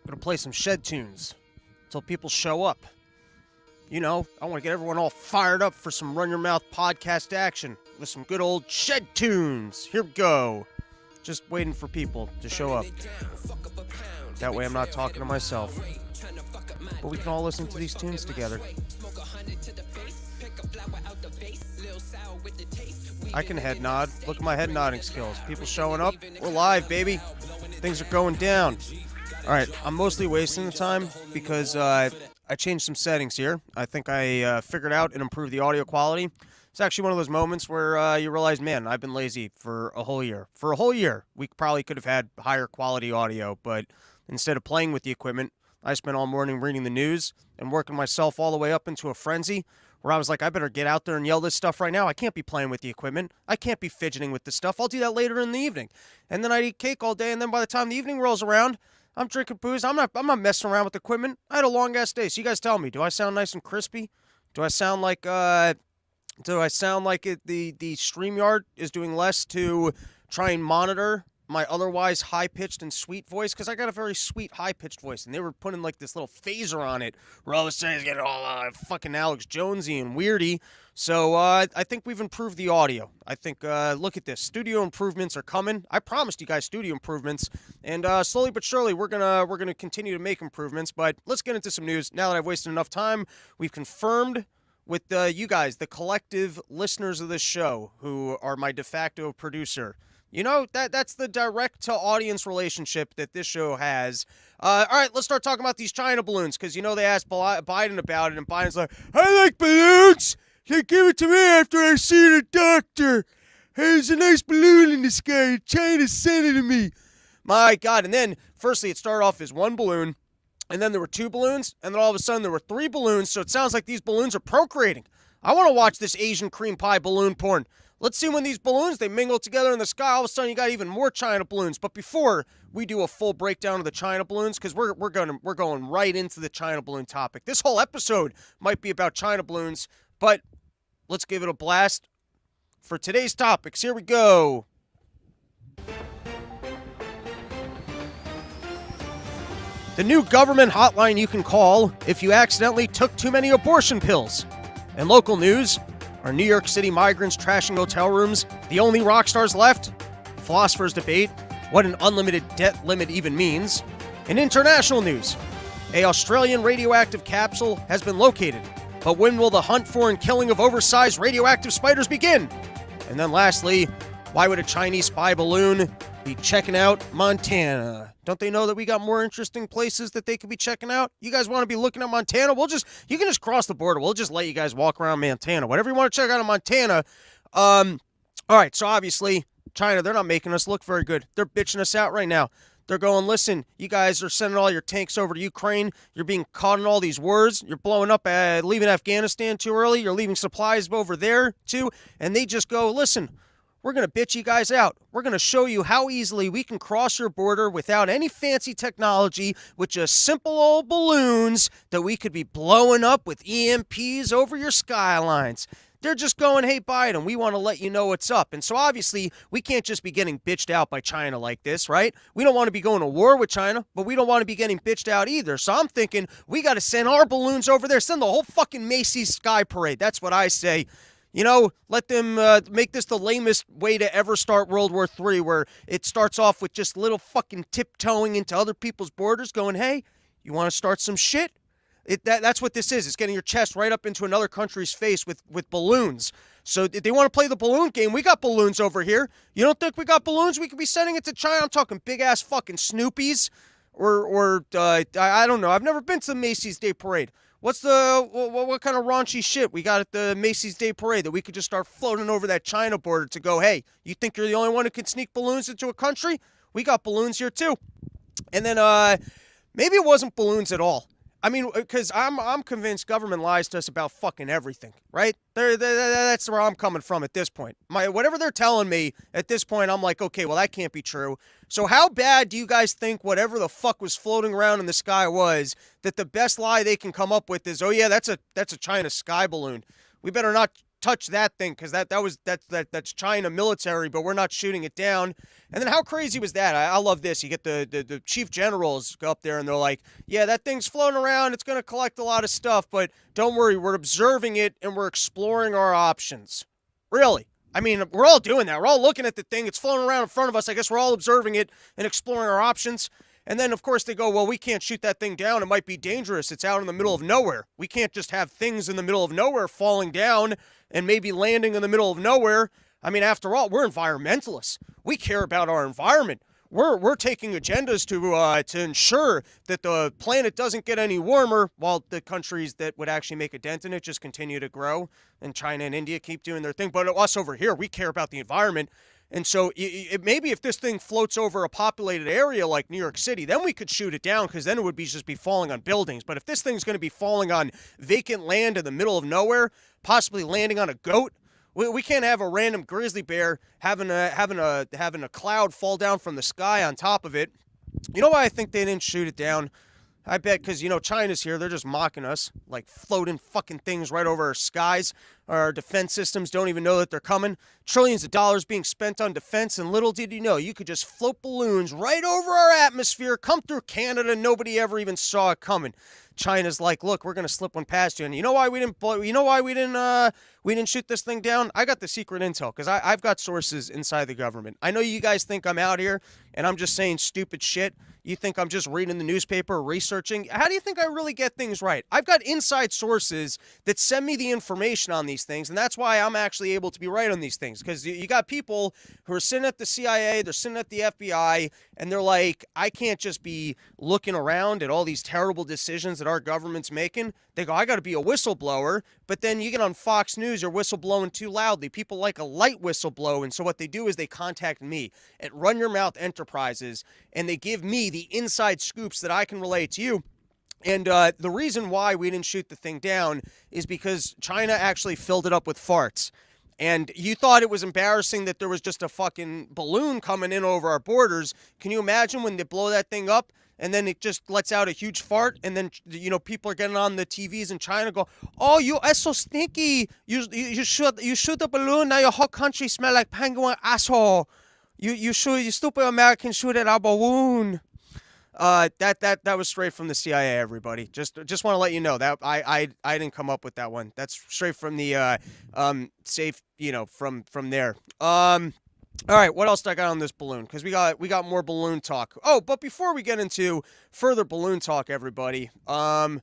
Gonna play some Shed tunes until people show up. You know, I want to get everyone all fired up for some Run Your Mouth podcast action with some good old Shed tunes. Here we go. Just waiting for people to show up. That way I'm not talking to myself. But we can all listen to these tunes together. I can head nod. Look at my head nodding skills. People showing up. We're live, baby. Things are going down. All right, I'm mostly wasting the time because I changed some settings here. I think I figured out and improved the audio quality. It's actually one of those moments where you realize, man, I've been lazy for a whole year. For a whole year, we probably could have had higher quality audio, but instead of playing with the equipment, I spent all morning reading the news and working myself all the way up into a frenzy where I was like, I better get out there and yell this stuff right now. I can't be playing with the equipment. I can't be fidgeting with this stuff. I'll do that later in the evening. And then I'd eat cake all day, and then by the time the evening rolls around, I'm drinking booze. I'm not messing around with equipment. I had a long-ass day. So you guys tell me, do I sound nice and crispy? Do I sound like the StreamYard is doing less to try and monitor my otherwise high-pitched and sweet voice? Because I got a very sweet, high-pitched voice, and they were putting like this little phaser on it where all of a sudden it's getting all fucking Alex Jonesy and weirdy. So I think we've improved the audio. I think, look at this. Studio improvements are coming. I promised you guys studio improvements, and slowly but surely we're gonna continue to make improvements. But let's get into some news. Now that I've wasted enough time, we've confirmed with you guys, the collective listeners of this show, who are my de facto producer. You know, that's the direct-to-audience relationship that this show has. All right, let's start talking about these China balloons, because, you know, they asked Biden about it, and Biden's like, I like balloons! You give it to me after I see the doctor. Hey, there's a nice balloon in the sky. China sent it to me. My God. And then, firstly, it started off as one balloon, and then there were two balloons, and then all of a sudden there were three balloons, so it sounds like these balloons are procreating. I want to watch this Asian cream pie balloon porn. Let's see when these balloons, they mingle together in the sky. All of a sudden, you got even more China balloons. But before we do a full breakdown of the China balloons, because we're going right into the China balloon topic. This whole episode might be about China balloons, but let's give it a blast for today's topics. Here we go. The new government hotline you can call if you accidentally took too many abortion pills. And local news, are New York City migrants trashing hotel rooms the only rock stars left? Philosophers debate what an unlimited debt limit even means. In international news, an Australian radioactive capsule has been located. But when will the hunt for and killing of oversized radioactive spiders begin? And then lastly, why would a Chinese spy balloon be checking out Montana? Don't they know that we got more interesting places that they could be checking out? You guys want to be looking at Montana? You can just cross the border. We'll just let you guys walk around Montana. Whatever you want to check out in Montana. All right, so obviously, China, they're not making us look very good. They're bitching us out right now. They're going, listen, you guys are sending all your tanks over to Ukraine. You're being caught in all these wars. You're blowing up, leaving Afghanistan too early. You're leaving supplies over there too. And they just go, listen, we're going to bitch you guys out. We're going to show you how easily we can cross your border without any fancy technology, with just simple old balloons that we could be blowing up with EMPs over your skylines. They're just going, hey, Biden, we want to let you know what's up. And so obviously, we can't just be getting bitched out by China like this, right? We don't want to be going to war with China, but we don't want to be getting bitched out either. So I'm thinking we got to send our balloons over there, send the whole fucking Macy's Sky Parade. That's what I say. You know, let them make this the lamest way to ever start World War III, where it starts off with just little fucking tiptoeing into other people's borders going, hey, you want to start some shit? That's what this is. It's getting your chest right up into another country's face with balloons. So if they want to play the balloon game, we got balloons over here. You don't think we got balloons? We could be sending it to China. I'm talking big-ass fucking Snoopies or I don't know. I've never been to the Macy's Day Parade. What kind of raunchy shit we got at the Macy's Day Parade that we could just start floating over that China border to go, hey, you think you're the only one who can sneak balloons into a country? We got balloons here too. And then maybe it wasn't balloons at all. I mean, because I'm convinced government lies to us about fucking everything, right? That's where I'm coming from at this point. Whatever they're telling me at this point, I'm like, okay, well, that can't be true. So how bad do you guys think whatever the fuck was floating around in the sky was, that the best lie they can come up with is, oh yeah, that's a China sky balloon. We better not touch that thing because that's China military, but we're not shooting it down. And then how crazy was that? I love this. You get the chief generals go up there and they're like, yeah, that thing's floating around. It's going to collect a lot of stuff, but don't worry, we're observing it and we're exploring our options. Really? I mean, we're all doing that. We're all looking at the thing. It's floating around in front of us. I guess we're all observing it and exploring our options. And then, of course, they go, well, we can't shoot that thing down. It might be dangerous. It's out in the middle of nowhere. We can't just have things in the middle of nowhere falling down and maybe landing in the middle of nowhere. I mean, after all, we're environmentalists. We care about our environment. We're taking agendas to ensure that the planet doesn't get any warmer while the countries that would actually make a dent in it just continue to grow, and China and India keep doing their thing. But us over here, we care about the environment. And so maybe if this thing floats over a populated area like New York City, then we could shoot it down because then it would just be falling on buildings. But if this thing's going to be falling on vacant land in the middle of nowhere, possibly landing on a goat, we can't have a random grizzly bear having a cloud fall down from the sky on top of it. You know why I think they didn't shoot it down? I bet because, China's here. They're just mocking us, like floating fucking things right over our skies. Our defense systems don't even know that they're coming. Trillions of dollars being spent on defense, and little did you know, you could just float balloons right over our atmosphere, come through Canada, nobody ever even saw it coming. China's like, look, we're gonna slip one past you, and you know why we didn't shoot this thing down? I got the secret intel because I've got sources inside the government. I know you guys think I'm out here and I'm just saying stupid shit. You think I'm just reading the newspaper, researching. How do you think I really get things right? I've got inside sources that send me the information on these things, and that's why I'm actually able to be right on these things, because you got people who are sitting at the CIA, they're sitting at the FBI, and they're like, I can't just be looking around at all these terrible decisions that our government's making. They go, I got to be a whistleblower, but then you get on Fox News, you're whistleblowing too loudly. People like a light whistleblow, and so what they do is they contact me at Run Your Mouth Enterprises, and they give me the inside scoops that I can relay to you. And the reason why we didn't shoot the thing down is because China actually filled it up with farts. And you thought it was embarrassing that there was just a fucking balloon coming in over our borders. Can you imagine when they blow that thing up and then it just lets out a huge fart, and then, people are getting on the TVs in China go, oh, that's so stinky. You shoot the balloon, now your whole country smell like penguin asshole. You stupid American shoot at our balloon. That was straight from the CIA, everybody. Just want to let you know that I didn't come up with that one. That's straight from the safe, from there. All right, what else do I got on this balloon? Because we got more balloon talk. Oh, but before we get into further balloon talk, everybody, there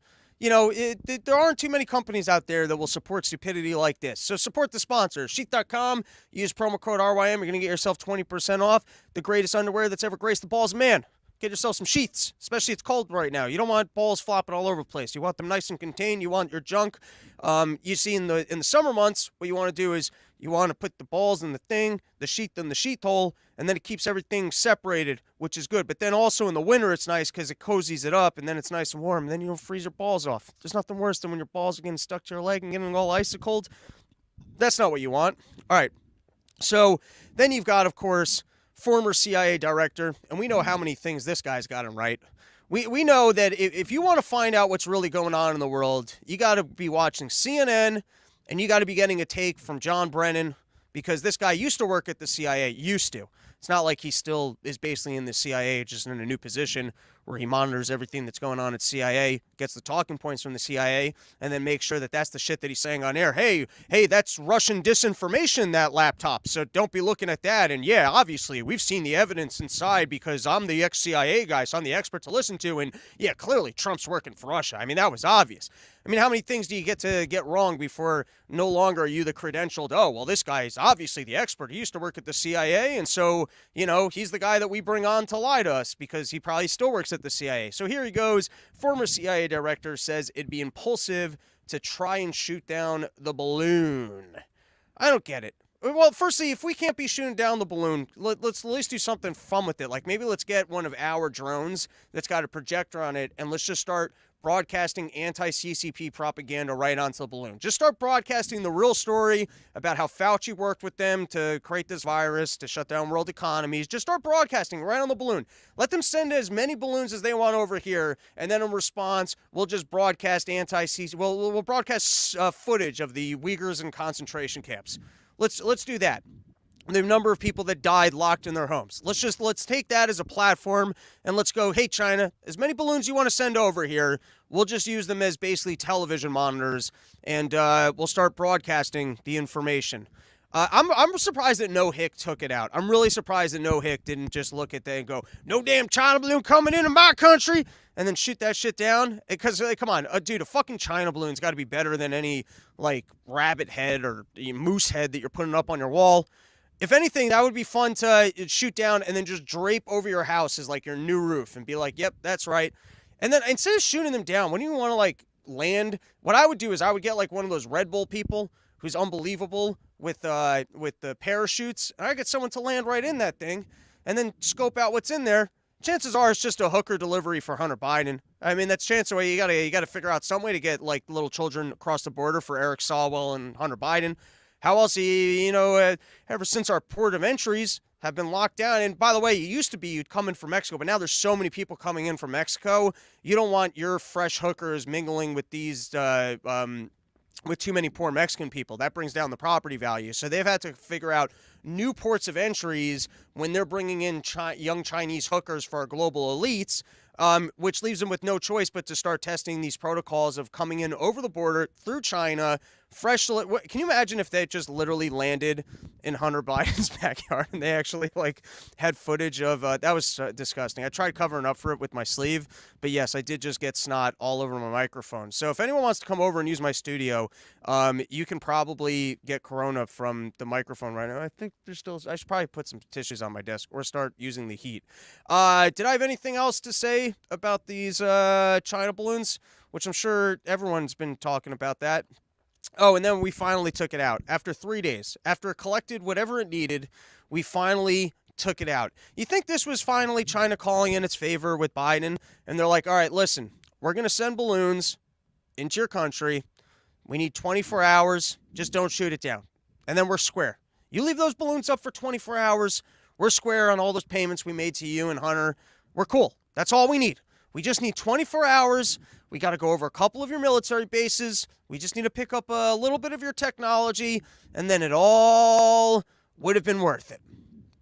aren't too many companies out there that will support stupidity like this. So support the sponsor, Sheath.com. Use promo code RYM. You're going to get yourself 20% off the greatest underwear that's ever graced the balls of man. Get yourself some sheets, especially it's cold right now. You don't want balls flopping all over the place. You want them nice and contained. You want your junk. You see in the summer months, what you want to do is you want to put the balls in the thing, the sheet in the sheath hole, and then it keeps everything separated, which is good. But then also in the winter, it's nice because it cozies it up, and then it's nice and warm, and then you don't freeze your balls off. There's nothing worse than when your balls are getting stuck to your leg and getting all icicled. That's not what you want. All right. So then you've got, of course, former CIA director, and we know how many things this guy's gotten right. We know that if you want to find out what's really going on in the world, you got to be watching CNN, and you got to be getting a take from John Brennan, because this guy used to work at the CIA, used to. It's not like he still is basically in the CIA, just in a new position where he monitors everything that's going on at CIA, gets the talking points from the CIA, and then makes sure that that's the shit that he's saying on air. Hey, that's Russian disinformation, that laptop, so don't be looking at that. And yeah, obviously, we've seen the evidence inside because I'm the ex-CIA guy, so I'm the expert to listen to, and yeah, clearly Trump's working for Russia. I mean, that was obvious. I mean, how many things do you get to get wrong before no longer are you the credentialed, oh, well, this guy is obviously the expert. He used to work at the CIA, and so, he's the guy that we bring on to lie to us because he probably still works at the CIA. So here he goes. Former CIA director says it'd be impulsive to try and shoot down the balloon. I don't get it. Well, firstly, if we can't be shooting down the balloon, let's at least do something fun with it. Like maybe let's get one of our drones that's got a projector on it, and let's just start broadcasting anti-CCP propaganda right onto the balloon. Just start broadcasting the real story about how Fauci worked with them to create this virus, to shut down world economies. Just start broadcasting right on the balloon. Let them send as many balloons as they want over here, and then in response, we'll just broadcast anti-CCP. We'll broadcast footage of the Uyghurs in concentration camps. Let's do that. The number of people that died locked in their homes. Let's take that as a platform and let's go, hey, China, as many balloons you want to send over here, we'll just use them as basically television monitors, and we'll start broadcasting the information. I'm surprised that No Hick took it out. I'm really surprised that No Hick didn't just look at that and go, no damn China balloon coming into my country, and then shoot that shit down. Because, come on, dude, a fucking China balloon's got to be better than any, like, rabbit head or moose head that you're putting up on your wall. If anything, that would be fun to shoot down and then just drape over your house as like your new roof and be like, yep, that's right. And then instead of shooting them down, when you want to like land, what I would do is I would get like one of those Red Bull people who's unbelievable with the parachutes. And I get someone to land right in that thing and then scope out what's in there. Chances are it's just a hooker delivery for Hunter Biden. I mean, that's chance away. You gotta figure out some way to get like little children across the border for Eric Swalwell and Hunter Biden. How else, ever since our port of entries have been locked down, and by the way, it used to be you'd come in from Mexico, but now there's so many people coming in from Mexico, you don't want your fresh hookers mingling with these, with too many poor Mexican people. That brings down the property value. So they've had to figure out new ports of entries when they're bringing in young Chinese hookers for our global elites, which leaves them with no choice but to start testing these protocols of coming in over the border through China. Can you imagine if they just literally landed in Hunter Biden's backyard and they actually like had footage of that was disgusting. I tried covering up for it with my sleeve, but yes, I did just get snot all over my microphone. So if anyone wants to come over and use my studio, you can probably get corona from the microphone right now. I think I should probably put some tissues on my desk or start using the heat. Did I have anything else to say about these China balloons, which I'm sure everyone's been talking about that? Oh, and then we finally took it out. After 3 days, after it collected whatever it needed, we finally took it out. You think this was finally China calling in its favor with Biden? And they're like, all right, listen, we're going to send balloons into your country. We need 24 hours. Just don't shoot it down. And then we're square. You leave those balloons up for 24 hours. We're square on all those payments we made to you and Hunter. We're cool. That's all we need. We just need 24 hours. We got to go over a couple of your military bases. We just need to pick up a little bit of your technology, and then it all would have been worth it.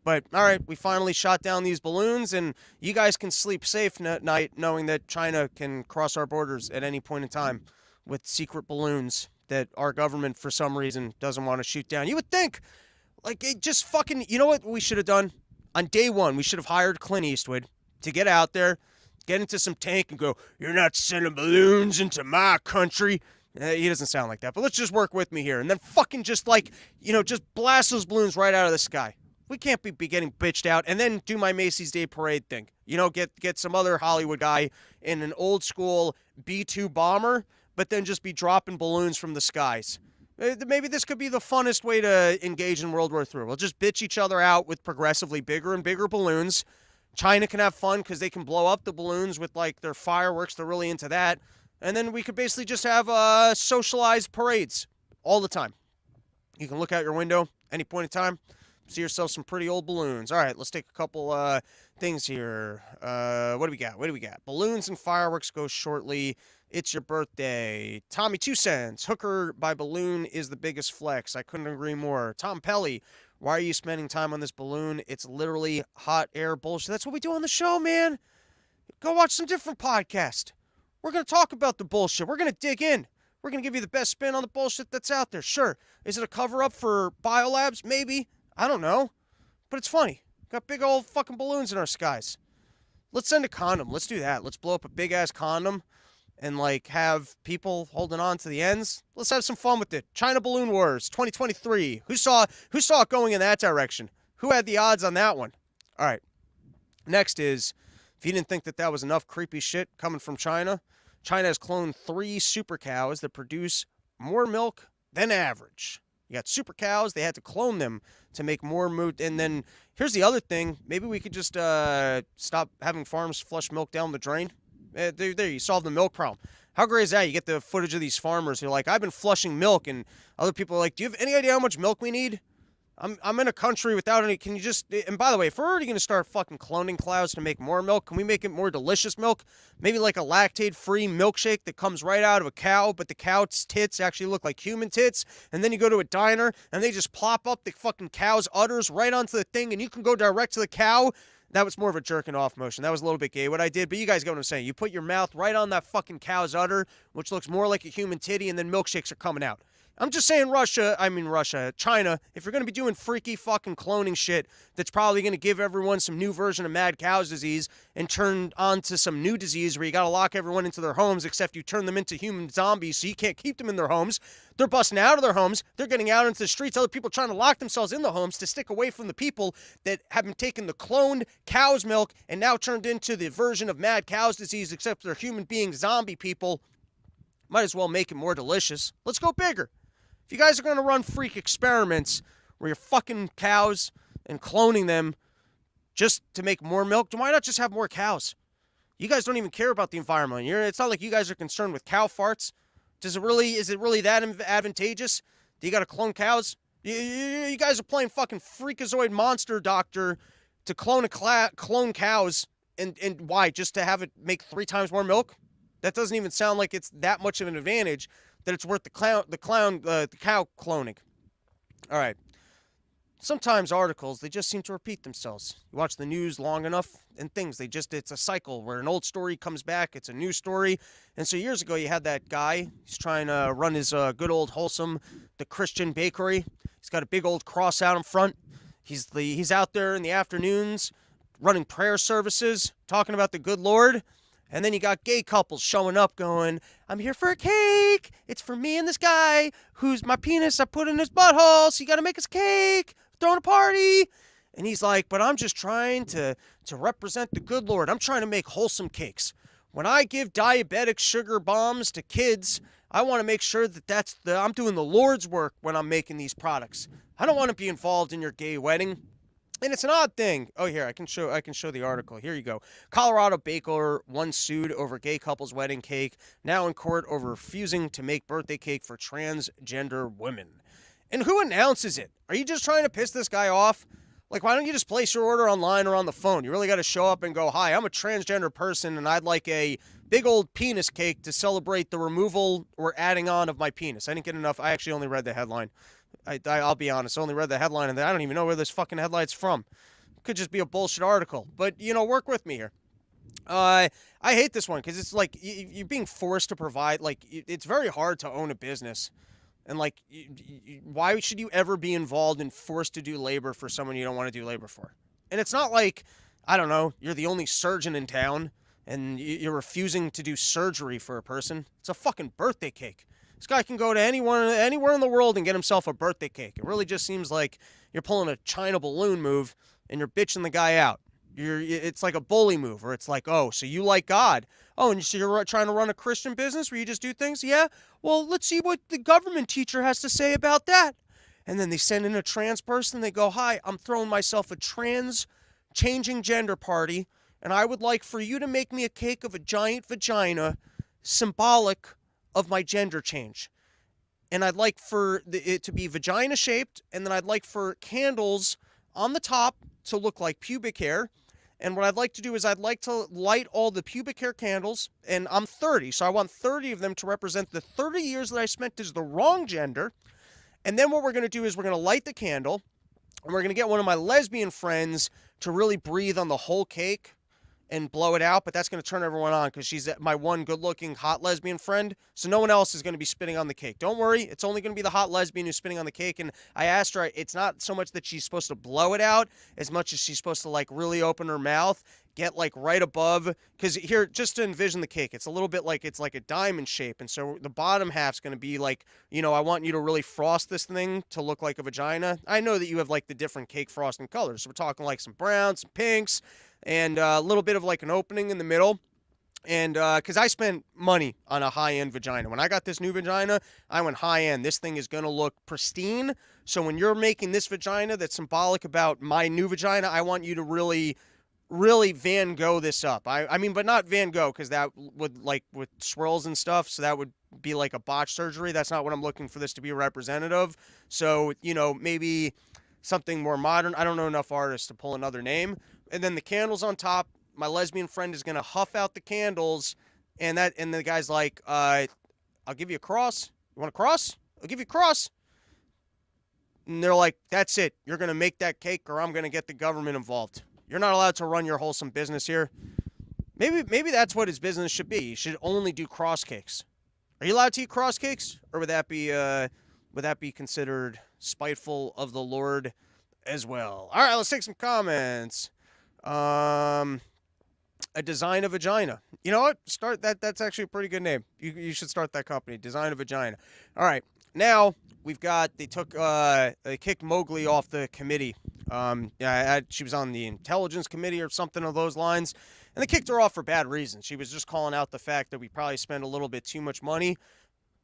But, all right, we finally shot down these balloons, and you guys can sleep safe at night knowing that China can cross our borders at any point in time with secret balloons that our government, for some reason, doesn't want to shoot down. You would think, like, it just fucking, you know what we should have done? On day one, we should have hired Clint Eastwood to get out there, get into some tank and go, you're not sending balloons into my country. He doesn't sound like that, but let's just work with me here. And then fucking just like, just blast those balloons right out of the sky. We can't be getting bitched out. And then do my Macy's Day Parade thing. Get some other Hollywood guy in an old school B-2 bomber, but then just be dropping balloons from the skies. Maybe this could be the funnest way to engage in World War III. We'll just bitch each other out with progressively bigger and bigger balloons. China can have fun because they can blow up the balloons with, like, their fireworks. They're really into that. And then we could basically just have socialized parades all the time. You can look out your window any point in time, see yourself some pretty old balloons. All right, let's take a couple things here. What do we got? Balloons and fireworks go shortly. It's your birthday. Tommy, 2 cents. Hooker by balloon is the biggest flex. I couldn't agree more. Tom Pelly. Why are you spending time on this balloon? It's literally hot air bullshit. That's what we do on the show, man. Go watch some different podcasts. We're going to talk about the bullshit. We're going to dig in. We're going to give you the best spin on the bullshit that's out there. Sure. Is it a cover-up for biolabs? Maybe. I don't know. But it's funny. Got big old fucking balloons in our skies. Let's send a condom. Let's do that. Let's blow up a big-ass condom and, like, have people holding on to the ends. Let's have some fun with it. China Balloon Wars 2023. Who saw it going in that direction? Who had the odds on that one? All right. Next is, if you didn't think that was enough creepy shit coming from China, China has cloned 3 super cows that produce more milk than average. You got super cows. They had to clone them to make more milk. And then here's the other thing. Maybe we could just stop having farms flush milk down the drain. There, you solve the milk problem. How great is that? You get the footage of these farmers who are like, I've been flushing milk, and other people are like, do you have any idea how much milk we need? I'm in a country without any. Can you just? And by the way, if we're already going to start fucking cloning cows to make more milk, can we make it more delicious milk? Maybe like a lactate-free milkshake that comes right out of a cow, but the cow's tits actually look like human tits. And then you go to a diner and they just plop up the fucking cow's udders right onto the thing, and you can go direct to the cow. That was more of a jerking off motion. That was a little bit gay what I did, but you guys get what I'm saying. You put your mouth right on that fucking cow's udder, which looks more like a human titty, and then milkshakes are coming out. I'm just saying China, if you're going to be doing freaky fucking cloning shit that's probably going to give everyone some new version of mad cow's disease and turn on to some new disease where you got to lock everyone into their homes except you turn them into human zombies so you can't keep them in their homes. They're busting out of their homes. They're getting out into the streets. Other people trying to lock themselves in the homes to stick away from the people that have been taking the cloned cow's milk and now turned into the version of mad cow's disease except they're human beings, zombie people. Might as well make it more delicious. Let's go bigger. If you guys are going to run freak experiments where you're fucking cows and cloning them just to make more milk, why not just have more cows? You guys don't even care about the environment. It's not like you guys are concerned with cow farts. Is it really that advantageous? Do you got to clone cows? You guys are playing fucking freakazoid monster doctor to clone cows, and why? Just to have it make 3 times more milk? That doesn't even sound like it's that much of an advantage that it's worth the cow cloning. All right. Sometimes articles, they just seem to repeat themselves. You watch the news long enough and things, it's a cycle where an old story comes back, it's a new story. And so years ago, you had that guy, he's trying to run his good old wholesome, the Christian bakery. He's got a big old cross out in front. He's out there in the afternoons running prayer services, talking about the good Lord. And then you got gay couples showing up going, I'm here for a cake. It's for me and this guy who's my penis I put in his butthole. So you got to make us a cake. Throwing a party. And he's like, but I'm just trying to represent the good Lord. I'm trying to make wholesome cakes. When I give diabetic sugar bombs to kids, I want to make sure that I'm doing the Lord's work when I'm making these products. I don't want to be involved in your gay wedding. And it's an odd thing. Oh, here, I can show the article. Here you go. Colorado baker once sued over gay couple's wedding cake, now in court over refusing to make birthday cake for transgender women. And who announces it? Are you just trying to piss this guy off? Like, why don't you just place your order online or on the phone? You really got to show up and go, hi, I'm a transgender person, and I'd like a big old penis cake to celebrate the removal or adding on of my penis. I didn't get enough. I actually only read the headline. I'll be honest, I only read the headline, and I don't even know where this fucking headline's from. Could just be a bullshit article. But, work with me here. I hate this one because it's like you're being forced to provide. Like, it's very hard to own a business. And, like, why should you ever be involved and forced to do labor for someone you don't want to do labor for? And it's not like, I don't know, you're the only surgeon in town and you're refusing to do surgery for a person. It's a fucking birthday cake. This guy can go to anywhere in the world and get himself a birthday cake. It really just seems like you're pulling a China balloon move and you're bitching the guy out. It's like a bully move, or it's like, oh, so you like God. Oh, and so you're trying to run a Christian business where you just do things? Yeah? Well, let's see what the government teacher has to say about that. And then they send in a trans person. They go, hi, I'm throwing myself a trans changing gender party, and I would like for you to make me a cake of a giant vagina symbolic of my gender change. And I'd like for it to be vagina shaped, and then I'd like for candles on the top to look like pubic hair. And what I'd like to do is I'd like to light all the pubic hair candles, and I'm 30, so I want 30 of them to represent the 30 years that I spent as the wrong gender. And then what we're going to do is we're going to light the candle, and we're going to get one of my lesbian friends to really breathe on the whole cake and blow it out, but that's going to turn everyone on because she's my one good-looking hot lesbian friend, so no one else is going to be spitting on the cake. Don't worry, it's only going to be the hot lesbian who's spitting on the cake, and I asked her, it's not so much that she's supposed to blow it out as much as she's supposed to, like, really open her mouth, get, like, right above, because here, just to envision the cake, it's a little bit like, it's like a diamond shape, and so the bottom half's going to be like, I want you to really frost this thing to look like a vagina. I know that you have, like, the different cake frosting colors, so we're talking, like, some browns, some pinks, and a little bit of like an opening in the middle. And because I spent money on a high-end vagina. When I got this new vagina, I went high-end. This thing is going to look pristine. So when you're making this vagina that's symbolic about my new vagina, I want you to really really Van Gogh this up. I mean, but not Van Gogh, because that would, like, with swirls and stuff, so that would be like a botch surgery. That's not what I'm looking for this to be representative. So, maybe something more modern. I don't know enough artists to pull another name. And then the candles on top. My lesbian friend is going to huff out the candles, and the guy's like, I'll give you a cross. You want a cross? I'll give you a cross. And they're like, that's it. You're going to make that cake, or I'm going to get the government involved. You're not allowed to run your wholesome business here. Maybe that's what his business should be. He should only do cross cakes. Are you allowed to eat cross cakes, or would that be considered spiteful of the Lord as well? All right, let's take some comments. A Design a Vagina. You know what? Start that. That's actually a pretty good name. You should start that company. Design a Vagina. All right. Now we've got. They kicked Mowgli off the committee. She was on the intelligence committee or something of those lines, and they kicked her off for bad reasons. She was just calling out the fact that we probably spend a little bit too much money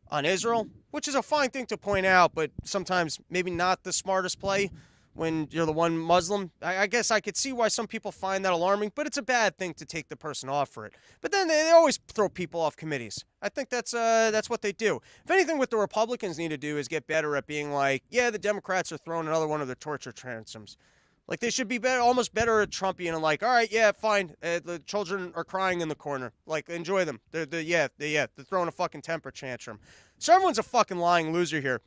on Israel, which is a fine thing to point out, but sometimes maybe not the smartest play when you're the one Muslim. I guess I could see why some people find that alarming, but it's a bad thing to take the person off for it. But then they always throw people off committees. I think that's what they do. If anything, what the Republicans need to do is get better at being like, yeah, the Democrats are throwing another one of their torture tantrums. Like, they should be almost better at Trumpian and like, all right, yeah, fine. The children are crying in the corner. Like, enjoy them. They're throwing a fucking temper tantrum. So everyone's a fucking lying loser here.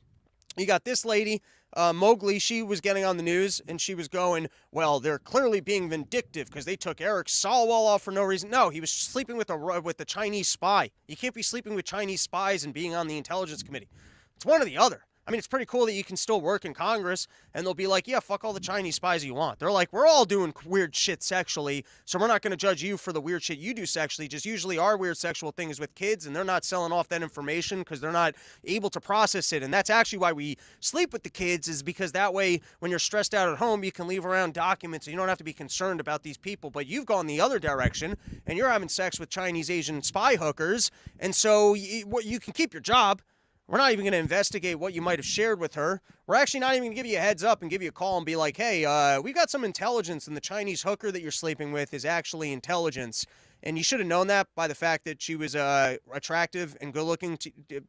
You got this lady, Mowgli. She was getting on the news, and she was going, well, they're clearly being vindictive because they took Eric Swalwell off for no reason. No, he was sleeping with the Chinese spy. You can't be sleeping with Chinese spies and being on the Intelligence Committee. It's one or the other. I mean, it's pretty cool that you can still work in Congress, and they'll be like, yeah, fuck all the Chinese spies you want. They're like, we're all doing weird shit sexually, so we're not going to judge you for the weird shit you do sexually. Just usually our weird sexual thing is with kids, and they're not selling off that information because they're not able to process it. And that's actually why we sleep with the kids, is because that way, when you're stressed out at home, you can leave around documents, and you don't have to be concerned about these people. But you've gone the other direction, and you're having sex with Chinese Asian spy hookers, and so you can keep your job. We're not even going to investigate what you might have shared with her. We're actually not even going to give you a heads up and give you a call and be like, hey, we've got some intelligence, and the Chinese hooker that you're sleeping with is actually intelligence. And you should have known that by the fact that she was attractive and good looking,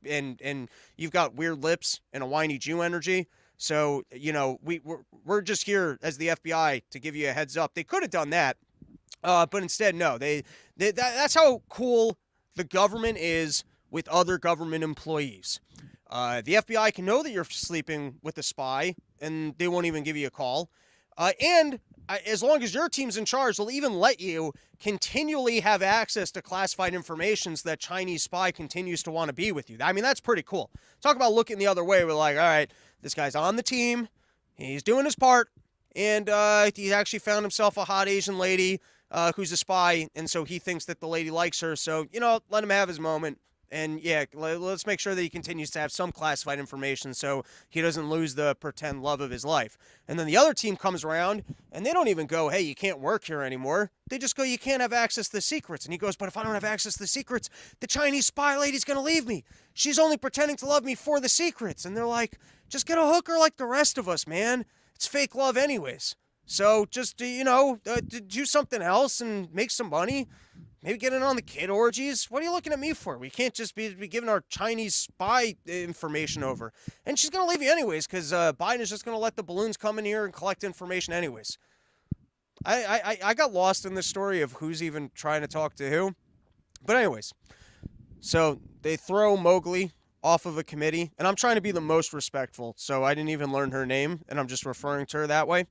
and you've got weird lips and a whiny Jew energy. So, we're just here as the FBI to give you a heads up. They could have done that, but instead, no. That's how cool the government is with other government employees. The FBI can know that you're sleeping with a spy, and they won't even give you a call. And as long as your team's in charge, they'll even let you continually have access to classified information so that Chinese spy continues to want to be with you. I mean, that's pretty cool. Talk about looking the other way. We're like, all right, this guy's on the team, he's doing his part, and he actually found himself a hot Asian lady who's a spy, and so he thinks that the lady likes her. So, let him have his moment. And yeah, let's make sure that he continues to have some classified information so he doesn't lose the pretend love of his life. And then the other team comes around, and they don't even go, hey, you can't work here anymore. They just go, you can't have access to the secrets. And he goes, but if I don't have access to the secrets, the Chinese spy lady's going to leave me. She's only pretending to love me for the secrets. And they're like, just get a hooker like the rest of us, man. It's fake love anyways. So just, do something else and make some money. Maybe get in on the kid orgies. What are you looking at me for? We can't just be giving our Chinese spy information over. And she's going to leave you anyways, because Biden is just going to let the balloons come in here and collect information anyways. I got lost in this story of who's even trying to talk to who. But anyways, so they throw Mowgli off of a committee. And I'm trying to be the most respectful, so I didn't even learn her name, and I'm just referring to her that way.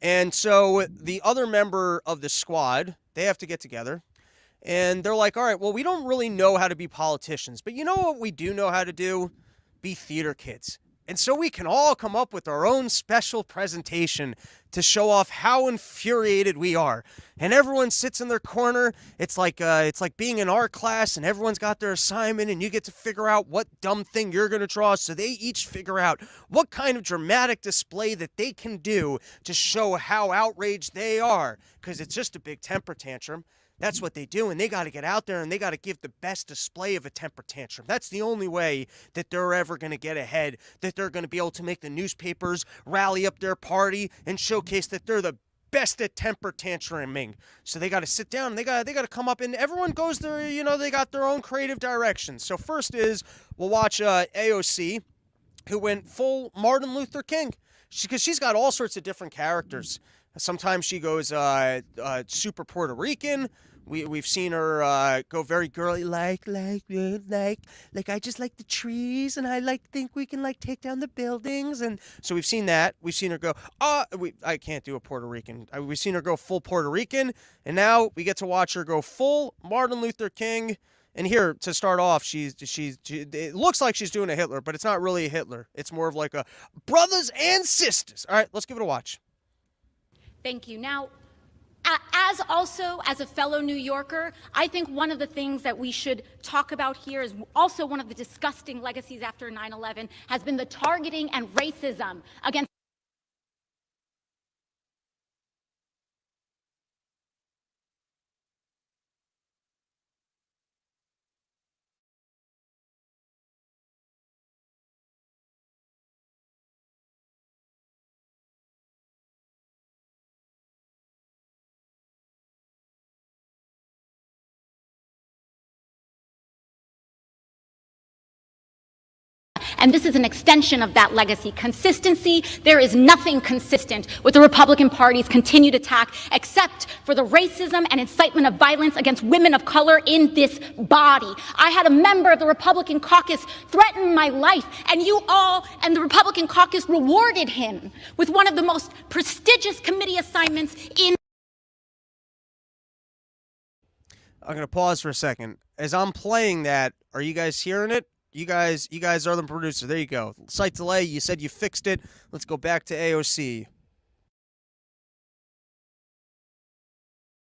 And so the other member of the squad, they have to get together. And they're like, all right, well, we don't really know how to be politicians, but you know what we do know how to do? Be theater kids. And so we can all come up with our own special presentation to show off how infuriated we are. And everyone sits in their corner. It's like being in art class, and everyone's got their assignment, and you get to figure out what dumb thing you're going to draw. So they each figure out what kind of dramatic display that they can do to show how outraged they are, because it's just a big temper tantrum. That's what they do, and they got to get out there, and they got to give the best display of a temper tantrum. That's the only way that they're ever going to get ahead, that they're going to be able to make the newspapers rally up their party and showcase that they're the best at temper tantruming. So they got to sit down and they got to come up, and everyone goes their, they got their own creative directions. So first is we'll watch AOC, who went full Martin Luther King, because she's got all sorts of different characters. Sometimes she goes super Puerto Rican. We've seen her go very girly, like I just like the trees, and I think we can take down the buildings, and so we've seen that. We've seen her go. I can't do a Puerto Rican. We've seen her go full Puerto Rican, and now we get to watch her go full Martin Luther King. And here to start off, it looks like she's doing a Hitler, but it's not really a Hitler. It's more of like a brothers and sisters. All right, let's give it a watch. Thank you. Now, as a fellow New Yorker, I think one of the things that we should talk about here is also one of the disgusting legacies after 9/11 has been the targeting and racism against and this is an extension of that legacy. Consistency, there is nothing consistent with the Republican Party's continued attack except for the racism and incitement of violence against women of color in this body. I had a member of the Republican caucus threaten my life, and you all and the Republican caucus rewarded him with one of the most prestigious committee assignments in. I'm going to pause for a second. As I'm playing that, are you guys hearing it? You guys are the producer. There you go. Slight delay. You said you fixed it. Let's go back to AOC.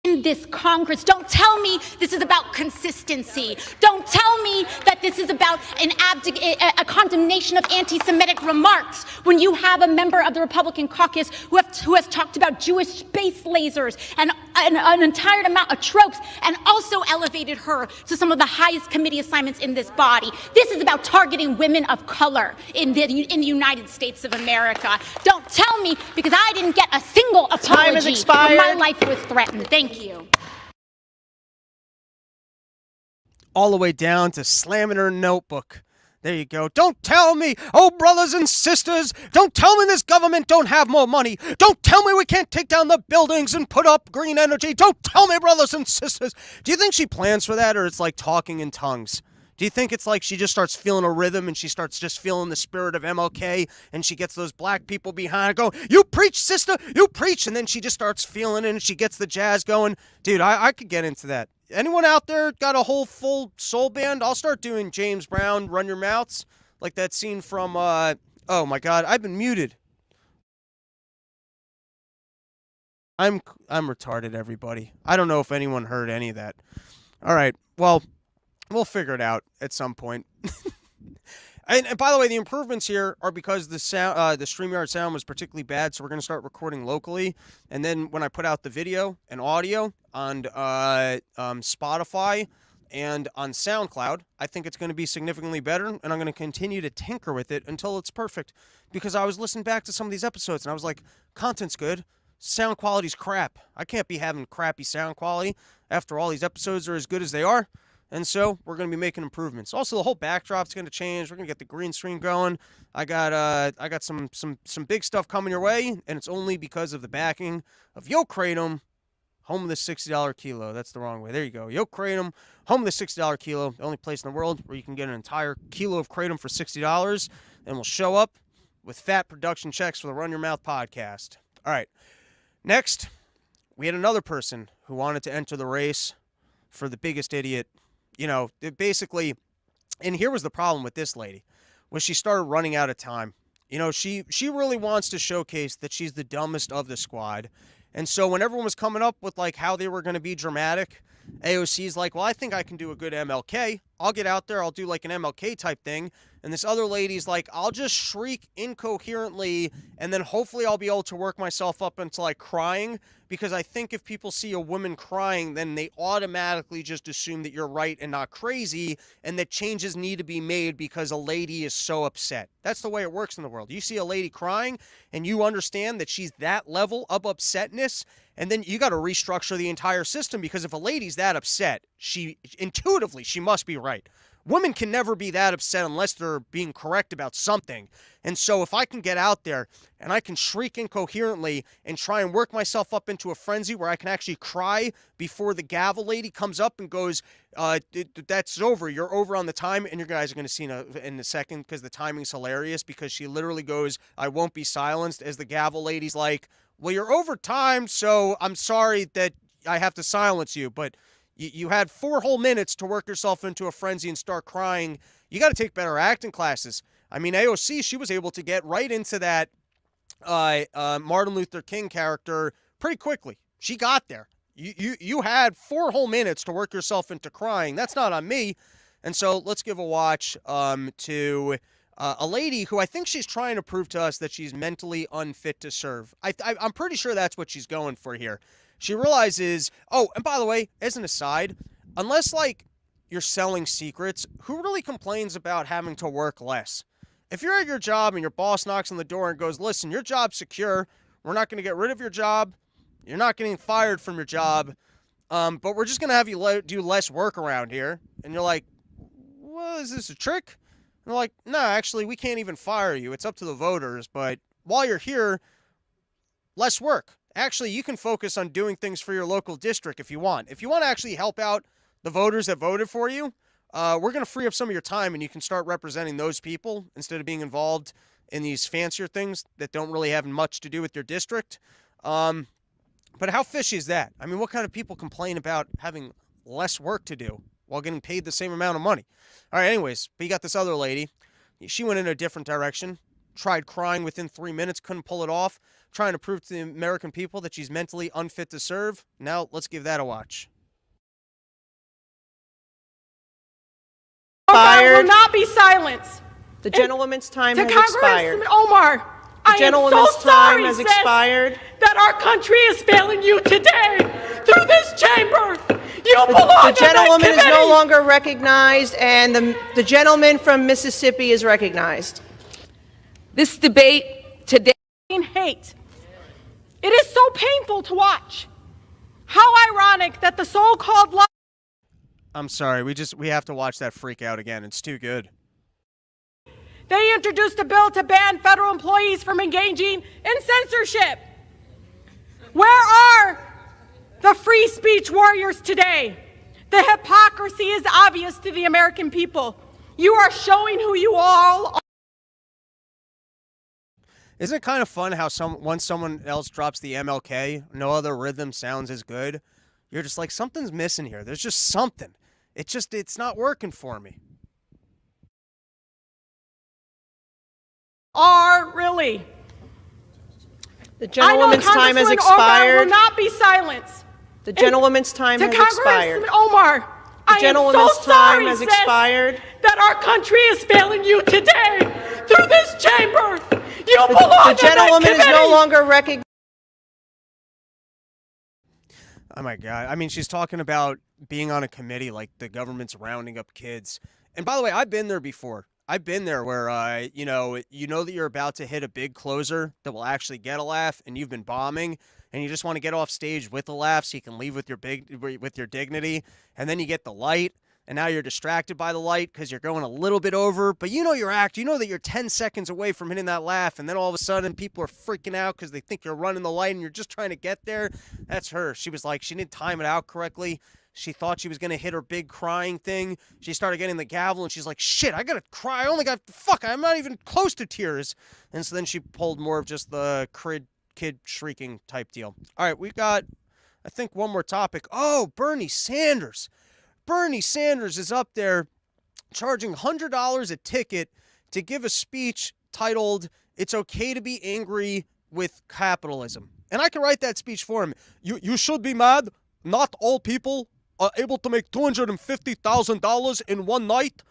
In this Congress, don't tell me this is about consistency. Don't tell me that this is about a condemnation of anti-Semitic remarks when you have a member of the Republican caucus who has talked about Jewish space lasers and an entire amount of tropes, and also elevated her to some of the highest committee assignments in this body. This is about targeting women of color in the United States of America. Don't tell me, because I didn't get a single apology when my life was threatened. Thank you. All the way down to slamming her notebook. There you go. Don't tell me, oh, brothers and sisters, don't tell me this government don't have more money. Don't tell me we can't take down the buildings and put up green energy. Don't tell me, brothers and sisters. Do you think she plans for that, or it's like talking in tongues? Do you think it's like she just starts feeling a rhythm and she starts just feeling the spirit of MLK, and she gets those black people behind her going, you preach, sister, you preach, and then she just starts feeling it and she gets the jazz going? Dude, I could get into that. Anyone out there got a whole full soul band? I'll start doing James Brown, Run Your Mouths, like that scene from, oh my God, I've been muted. I'm retarded, everybody. I don't know if anyone heard any of that. All right, well, we'll figure it out at some point. And by the way, the improvements here are because the sound, the StreamYard sound was particularly bad, so we're going to start recording locally. And then when I put out the video and audio on Spotify and on SoundCloud, I think it's going to be significantly better, and I'm going to continue to tinker with it until it's perfect. Because I was listening back to some of these episodes, and I was like, content's good, sound quality's crap. I can't be having crappy sound quality after all these episodes are as good as they are. And so we're going to be making improvements. Also, the whole backdrop's going to change. We're going to get the green screen going. I got some big stuff coming your way, and it's only because of the backing of Yo Kratom, home of the $60 kilo. That's the wrong way. There you go. Yo Kratom, home of the $60 kilo. The only place in the world where you can get an entire kilo of Kratom for $60, and we'll show up with fat production checks for the Run Your Mouth podcast. All right. Next, we had another person who wanted to enter the race for the biggest idiot. You know, basically, and here was the problem with this lady, was she started running out of time. You know, she really wants to showcase that she's the dumbest of the squad. And so when everyone was coming up with, like, how they were going to be dramatic, AOC's like, well, I think I can do a good MLK. I'll get out there. I'll do like an MLK type thing. And this other lady's like, I'll just shriek incoherently, and then hopefully I'll be able to work myself up into like crying, because I think if people see a woman crying, then they automatically just assume that you're right and not crazy, and that changes need to be made because a lady is so upset. That's the way it works in the world. You see a lady crying, and you understand that she's that level of upsetness, and then you got to restructure the entire system, because if a lady's that upset, she intuitively, she must be right. Women can never be that upset unless they're being correct about something. And so if I can get out there and I can shriek incoherently and try and work myself up into a frenzy where I can actually cry before the gavel lady comes up and goes, that's over, you're over on the time. And you guys are going to see in a second, because the timing's hilarious, because she literally goes, I won't be silenced, as the gavel lady's like, well, you're over time, so I'm sorry that I have to silence you, but you had 4 whole minutes to work yourself into a frenzy and start crying. You got to take better acting classes. I mean, AOC, she was able to get right into that Martin Luther King character pretty quickly. She got there. You had 4 whole minutes to work yourself into crying. That's not on me. And so let's give a watch to a lady who I think she's trying to prove to us that she's mentally unfit to serve. I'm pretty sure that's what she's going for here. She realizes, oh, and by the way, as an aside, unless, like, you're selling secrets, who really complains about having to work less? If you're at your job and your boss knocks on the door and goes, listen, your job's secure, we're not going to get rid of your job, you're not getting fired from your job, but we're just going to have you do less work around here. And you're like, well, is this a trick? And they're like, no, actually, we can't even fire you. It's up to the voters, but while you're here, less work. Actually, you can focus on doing things for your local district if you want. If you want to actually help out the voters that voted for you, we're going to free up some of your time, and you can start representing those people instead of being involved in these fancier things that don't really have much to do with your district. But how fishy is that? I mean, what kind of people complain about having less work to do while getting paid the same amount of money? All right, anyways, but you got this other lady. She went in a different direction. Tried crying within 3 minutes, couldn't pull it off, trying to prove to the American people that she's mentally unfit to serve. Now, let's give that a watch. Omar will not be silenced. The gentlewoman's time has Congressman expired. Omar, I am so sorry, sis, that our country is failing you today through this chamber. You belong The gentlewoman is no longer recognized, and the gentleman from Mississippi is recognized. This debate today hate. It is so painful to watch. How ironic that the so-called I'm sorry, we have to watch that freak out again. It's too good. They introduced a bill to ban federal employees from engaging in censorship. Where are the free speech warriors today? The hypocrisy is obvious to the American people. You are showing who you all are. Isn't it kind of fun how once someone else drops the MLK, no other rhythm sounds as good? You're just like, something's missing here. There's just something. It's not working for me. Are really. The gentlewoman's time has expired. Omar will not be silenced. The gentlewoman's time has expired. Omar, the gentlewoman's time has expired. That our country is failing you today through this chamber. You belong. The gentlewoman is no longer recognized. Oh my God. I mean, she's talking about being on a committee like the government's rounding up kids. And by the way, I've been there before. I've been there where, you know that you're about to hit a big closer that will actually get a laugh, and you've been bombing, and you just want to get off stage with a laugh so you can leave with your dignity, and then you get the light, and now you're distracted by the light because you're going a little bit over, but you know your act. You know that you're 10 seconds away from hitting that laugh, and then all of a sudden people are freaking out because they think you're running the light, and you're just trying to get there. That's her. She was like, she didn't time it out correctly. She thought she was going to hit her big crying thing. She started getting the gavel, and she's like, shit, I got to cry. I only got, I'm not even close to tears. And so then she pulled more of just the kid shrieking type deal. All right, we've got, I think, one more topic. Oh, Bernie Sanders. Bernie Sanders is up there charging $100 a ticket to give a speech titled, "It's Okay to Be Angry with Capitalism." And I can write that speech for him. You should be mad. Not all people are able to make $250,000 in one night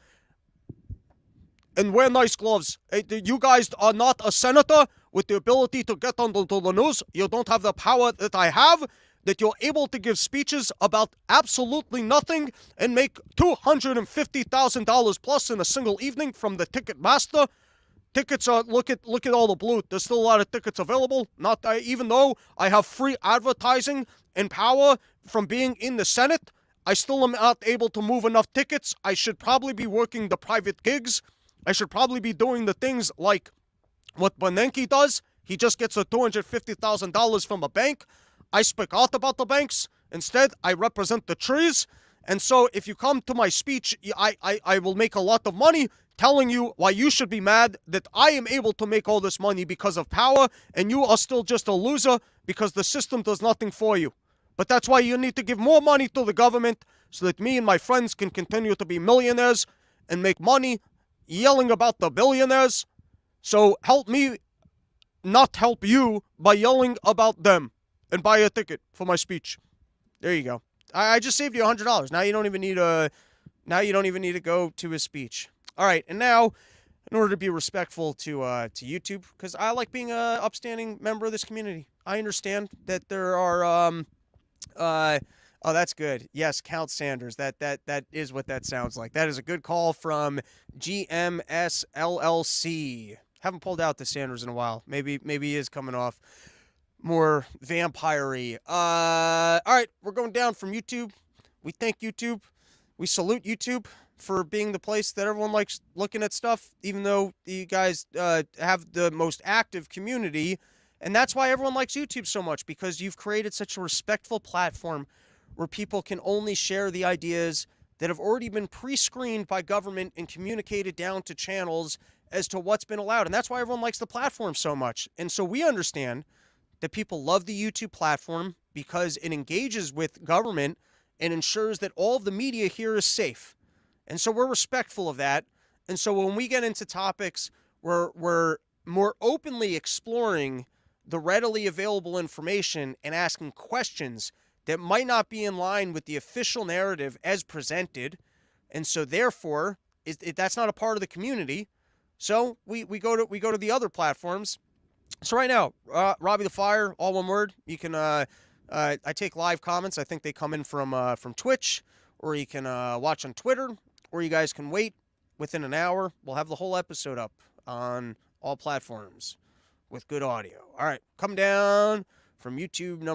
and wear nice gloves. You guys are not a senator with the ability to get onto the news. You don't have the power that I have, that you're able to give speeches about absolutely nothing and make $250,000 plus in a single evening from the ticket master. Tickets are, look at all the blue. There's still a lot of tickets available. Even though I have free advertising and power from being in the Senate, I still am not able to move enough tickets. I should probably be working the private gigs. I should probably be doing the things like what Bernanke does. He just gets a $250,000 from a bank. I speak out about the banks. Instead, I represent the trees. And so if you come to my speech, I will make a lot of money telling you why you should be mad that I am able to make all this money because of power, and you are still just a loser because the system does nothing for you. But that's why you need to give more money to the government so that me and my friends can continue to be millionaires and make money yelling about the billionaires. So help me not help you by yelling about them, and buy a ticket for my speech. There you go. I just saved you $100. Now you don't even need to go to his speech. All right, and now, in order to be respectful to YouTube, because I like being a upstanding member of this community. I understand that there are oh, that's good. Yes, Count Sanders. That is what that sounds like. That is a good call from GMS LLC. Haven't pulled out the Sanders in a while. Maybe he is coming off more vampire-y. All right, we're going down from YouTube. We thank YouTube. We salute YouTube for being the place that everyone likes looking at stuff, even though you guys have the most active community. And that's why everyone likes YouTube so much, because you've created such a respectful platform where people can only share the ideas that have already been pre-screened by government and communicated down to channels as to what's been allowed. And that's why everyone likes the platform so much. And so we understand that people love the YouTube platform because it engages with government and ensures that all of the media here is safe. And so we're respectful of that. And so when we get into topics where we're more openly exploring the readily available information and asking questions that might not be in line with the official narrative as presented, and so therefore that's not a part of the community, so we go to the other platforms. So right now, Robbie the Fire, all one word. You can I take live comments. I think they come in from Twitch, or you can watch on Twitter, or you guys can wait within an hour. We'll have the whole episode up on all platforms with good audio. All right, come down from YouTube number